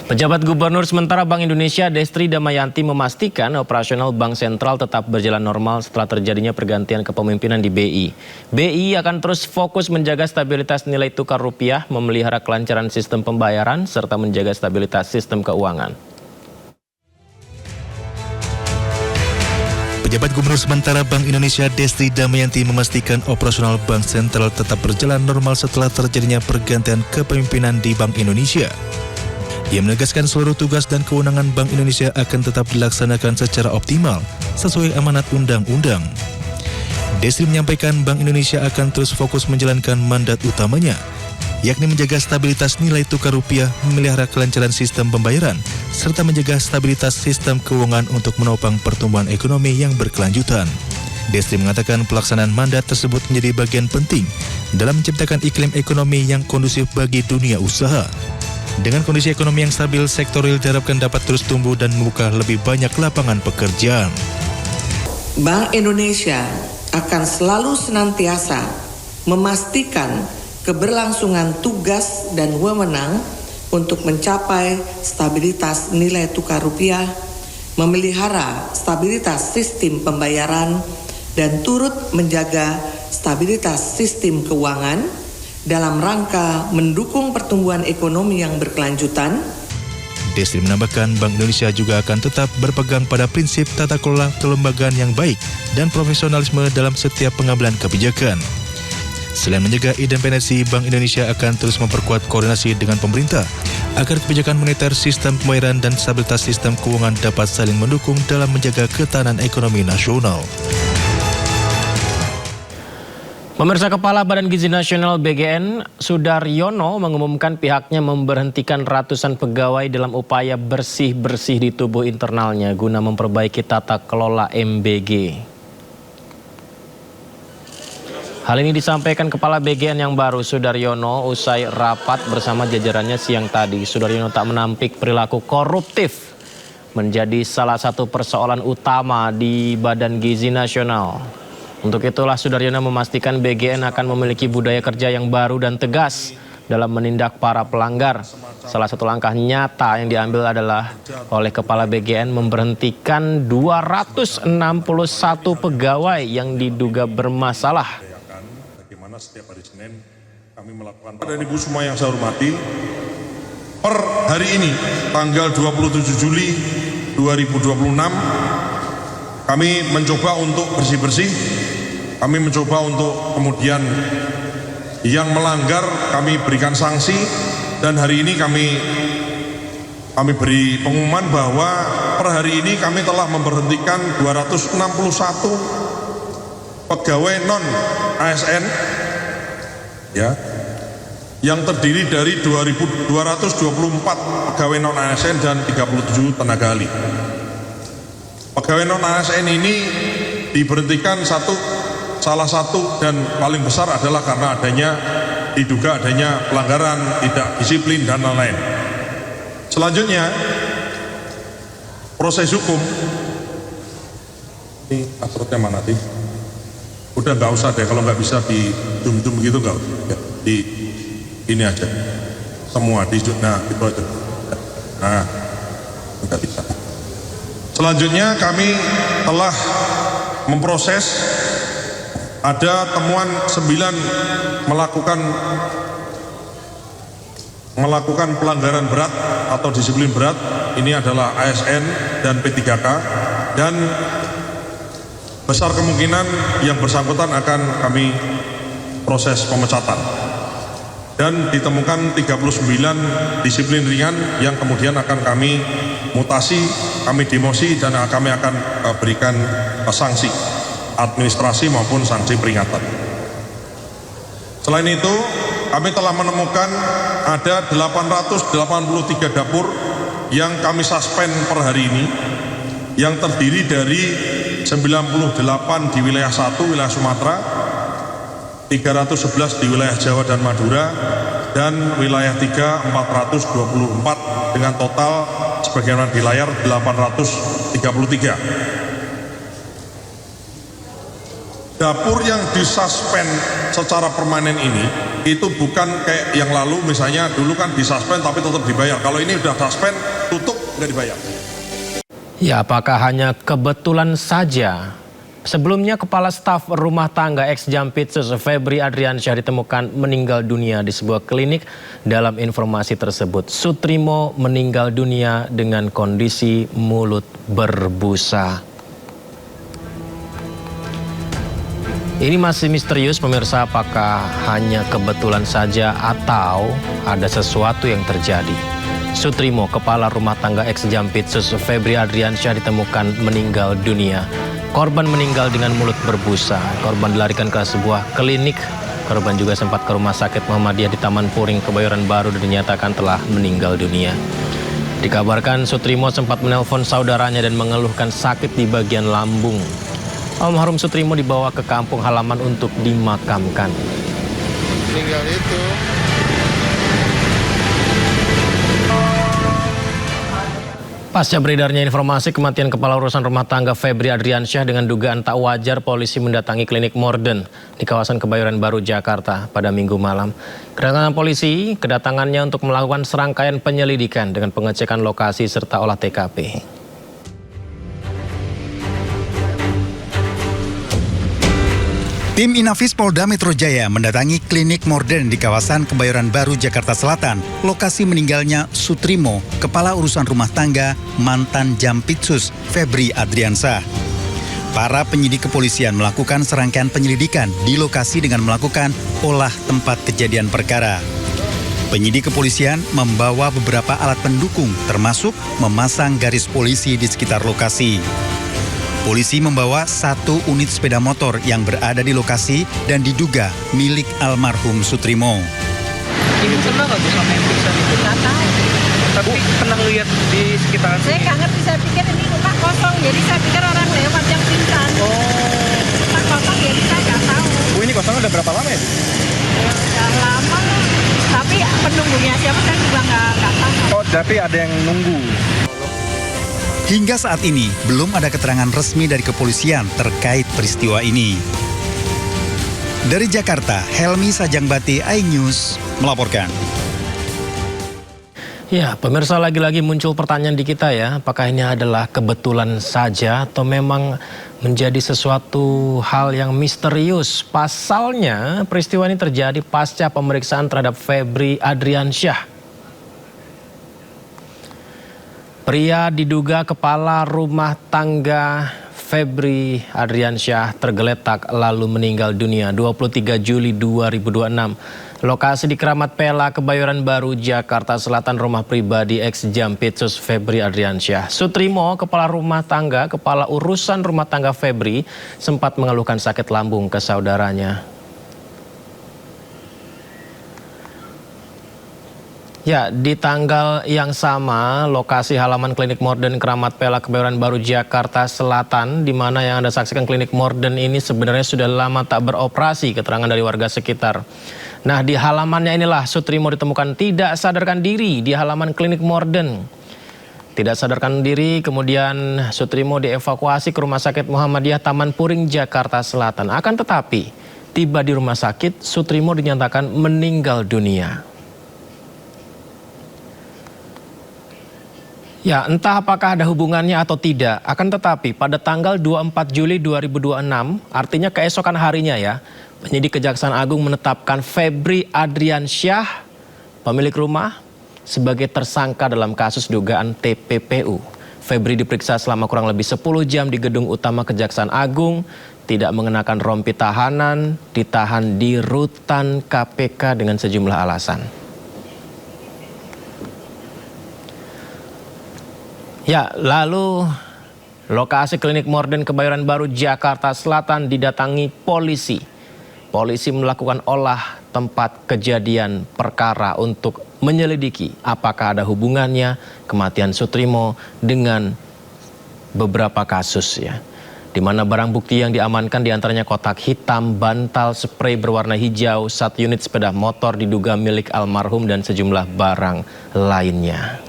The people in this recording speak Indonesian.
Pejabat Gubernur sementara Bank Indonesia Destri Damayanti memastikan operasional Bank Sentral tetap berjalan normal setelah terjadinya pergantian kepemimpinan di BI. BI akan terus fokus menjaga stabilitas nilai tukar rupiah, memelihara kelancaran sistem pembayaran, serta menjaga stabilitas sistem keuangan. Pejabat Gubernur sementara Bank Indonesia Destri Damayanti memastikan operasional Bank Sentral tetap berjalan normal setelah terjadinya pergantian kepemimpinan di Bank Indonesia. Ia menegaskan seluruh tugas dan kewenangan Bank Indonesia akan tetap dilaksanakan secara optimal sesuai amanat undang-undang. Destri menyampaikan Bank Indonesia akan terus fokus menjalankan mandat utamanya, yakni menjaga stabilitas nilai tukar rupiah, memelihara kelancaran sistem pembayaran, serta menjaga stabilitas sistem keuangan untuk menopang pertumbuhan ekonomi yang berkelanjutan. Destri mengatakan pelaksanaan mandat tersebut menjadi bagian penting dalam menciptakan iklim ekonomi yang kondusif bagi dunia usaha. Dengan kondisi ekonomi yang stabil, sektor real diharapkan dapat terus tumbuh dan membuka lebih banyak lapangan pekerjaan. Bank Indonesia akan selalu senantiasa memastikan keberlangsungan tugas dan wewenang untuk mencapai stabilitas nilai tukar rupiah, memelihara stabilitas sistem pembayaran, dan turut menjaga stabilitas sistem keuangan dalam rangka mendukung pertumbuhan ekonomi yang berkelanjutan. Destri menambahkan Bank Indonesia juga akan tetap berpegang pada prinsip tata kelola kelembagaan yang baik dan profesionalisme dalam setiap pengambilan kebijakan. Selain menjaga independensi, Bank Indonesia akan terus memperkuat koordinasi dengan pemerintah agar kebijakan moneter, sistem pembayaran, dan stabilitas sistem keuangan dapat saling mendukung dalam menjaga ketahanan ekonomi nasional. Pemirsa, Kepala Badan Gizi Nasional BGN Sudaryono mengumumkan pihaknya memberhentikan ratusan pegawai dalam upaya bersih-bersih di tubuh internalnya guna memperbaiki tata kelola MBG. Hal ini disampaikan Kepala BGN yang baru Sudaryono usai rapat bersama jajarannya siang tadi. Sudaryono tak menampik perilaku koruptif menjadi salah satu persoalan utama di Badan Gizi Nasional. Untuk itulah Sudaryono memastikan BGN akan memiliki budaya kerja yang baru dan tegas dalam menindak para pelanggar. Salah satu langkah nyata yang diambil adalah oleh Kepala BGN memberhentikan 261 pegawai yang diduga bermasalah. Bagaimana setiap hari Senin kami melakukan. Dan Ibu semua yang saya hormati, per hari ini tanggal 27 Juli 2026 kami mencoba untuk bersih-bersih. Kami mencoba untuk kemudian yang melanggar kami berikan sanksi, dan hari ini kami beri pengumuman bahwa per hari ini kami telah memberhentikan 261 pegawai non ASN ya, yang terdiri dari 2.224 pegawai non ASN dan 37 tenaga ahli. Pegawai non ASN ini diberhentikan salah satu dan paling besar adalah karena diduga adanya pelanggaran, tidak disiplin, dan lain-lain. Selanjutnya, proses hukum. Ini aturannya mana sih? Udah nggak usah deh, kalau nggak bisa di zoom gitu nggak usah. Ya, di ini aja. Semua di zoom, nah itu aja. Nah, nggak bisa. Selanjutnya kami telah memproses. Ada temuan 9 melakukan pelanggaran berat atau disiplin berat. Ini adalah ASN dan P3K, dan besar kemungkinan yang bersangkutan akan kami proses pemecatan. Dan ditemukan 39 disiplin ringan yang kemudian akan kami mutasi, kami demosi, dan kami akan berikan sanksi administrasi maupun sanksi peringatan. Selain itu, kami telah menemukan ada 883 dapur yang kami suspend per hari ini, yang terdiri dari 98 di wilayah 1 wilayah Sumatera, 311 di wilayah Jawa dan Madura, dan wilayah 3 424 dengan total sebagaimana di layar 833. Dapur yang disuspend secara permanen ini itu bukan kayak yang lalu, misalnya dulu kan disuspend tapi tetap dibayar. Kalau ini udah suspend, tutup, nggak dibayar. Ya, apakah hanya kebetulan saja? Sebelumnya, Kepala Staf Rumah Tangga ex-Jampitsus Febri Adriansyah ditemukan meninggal dunia di sebuah klinik. Dalam informasi tersebut, Sutrimo meninggal dunia dengan kondisi mulut berbusa. Ini masih misterius, pemirsa, apakah hanya kebetulan saja atau ada sesuatu yang terjadi. Sutrimo, Kepala Rumah Tangga ex-Jampitsus Febri Adriansyah ditemukan meninggal dunia. Korban meninggal dengan mulut berbusa. Korban dilarikan ke sebuah klinik. Korban juga sempat ke Rumah Sakit Muhammadiyah di Taman Puring, Kebayoran Baru dan dinyatakan telah meninggal dunia. Dikabarkan Sutrimo sempat menelpon saudaranya dan mengeluhkan sakit di bagian lambung. Almarhum Sutrimo dibawa ke kampung halaman untuk dimakamkan. Meninggal itu. Pasca beredarnya informasi kematian Kepala Urusan Rumah Tangga Febri Adriansyah dengan dugaan tak wajar, polisi mendatangi klinik Morden di kawasan Kebayoran Baru, Jakarta pada Minggu malam. Kedatangan polisi, kedatangannya untuk melakukan serangkaian penyelidikan dengan pengecekan lokasi serta olah TKP. Tim Inafis Polda Metro Jaya mendatangi klinik Morden di kawasan Kebayoran Baru, Jakarta Selatan. Lokasi meninggalnya Sutrimo, Kepala Urusan Rumah Tangga mantan Jampitsus Febri Adriansyah. Para penyidik kepolisian melakukan serangkaian penyelidikan di lokasi dengan melakukan olah tempat kejadian perkara. Penyidik kepolisian membawa beberapa alat pendukung termasuk memasang garis polisi di sekitar lokasi. Polisi membawa 1 unit sepeda motor yang berada di lokasi dan diduga milik almarhum Sutrimo. Ibu pernah nggak sama yang pingsan itu? Nggak tahu. Tapi pernah lihat di sekitaran Saya sini? nggak ngerti, saya pikir ini rumah kosong, jadi saya pikir orang lewat yang pingsan. Rumah kosong, jadi saya nggak tahu. Bu, ini kosong udah berapa lama ya? Udah lama, tapi penunggunya siapa saya juga nggak tahu. Oh, tapi ada yang nunggu. Hingga saat ini, belum ada keterangan resmi dari kepolisian terkait peristiwa ini. Dari Jakarta, Helmi Sajangbati, iNews melaporkan. Ya, pemirsa, lagi-lagi muncul pertanyaan di kita ya, apakah ini adalah kebetulan saja atau memang menjadi sesuatu hal yang misterius. Pasalnya, peristiwa ini terjadi pasca pemeriksaan terhadap Febri Adriansyah. Pria diduga kepala rumah tangga Febri Adriansyah tergeletak lalu meninggal dunia 23 Juli 2026. Lokasi di Keramat Pela, Kebayoran Baru, Jakarta Selatan, rumah pribadi ex-Jampitsus Febri Adriansyah. Sutrimo, kepala rumah tangga, kepala urusan rumah tangga Febri, sempat mengeluhkan sakit lambung ke saudaranya. Ya, di tanggal yang sama, lokasi halaman klinik Morden Keramat Pela, Kebayoran Baru, Jakarta Selatan, di mana yang Anda saksikan klinik Morden ini sebenarnya sudah lama tak beroperasi, keterangan dari warga sekitar. Nah, di halamannya inilah Sutrimo ditemukan tidak sadarkan diri di halaman klinik Morden. Tidak sadarkan diri, kemudian Sutrimo dievakuasi ke Rumah Sakit Muhammadiyah Taman Puring, Jakarta Selatan. Akan tetapi, tiba di rumah sakit, Sutrimo dinyatakan meninggal dunia. Ya, entah apakah ada hubungannya atau tidak. Akan tetapi pada tanggal 24 Juli 2026, artinya keesokan harinya ya, penyidik Kejaksaan Agung menetapkan Febri Adriansyah, pemilik rumah, sebagai tersangka dalam kasus dugaan TPPU. Febri diperiksa selama kurang lebih 10 jam di gedung utama Kejaksaan Agung, tidak mengenakan rompi tahanan, ditahan di rutan KPK dengan sejumlah alasan. Ya, lalu lokasi klinik Morden Kebayoran Baru, Jakarta Selatan didatangi polisi. Polisi melakukan olah tempat kejadian perkara untuk menyelidiki apakah ada hubungannya kematian Sutrimo dengan beberapa kasus ya. Di mana barang bukti yang diamankan diantaranya kotak hitam, bantal spray berwarna hijau, 1 unit sepeda motor diduga milik almarhum dan sejumlah barang lainnya.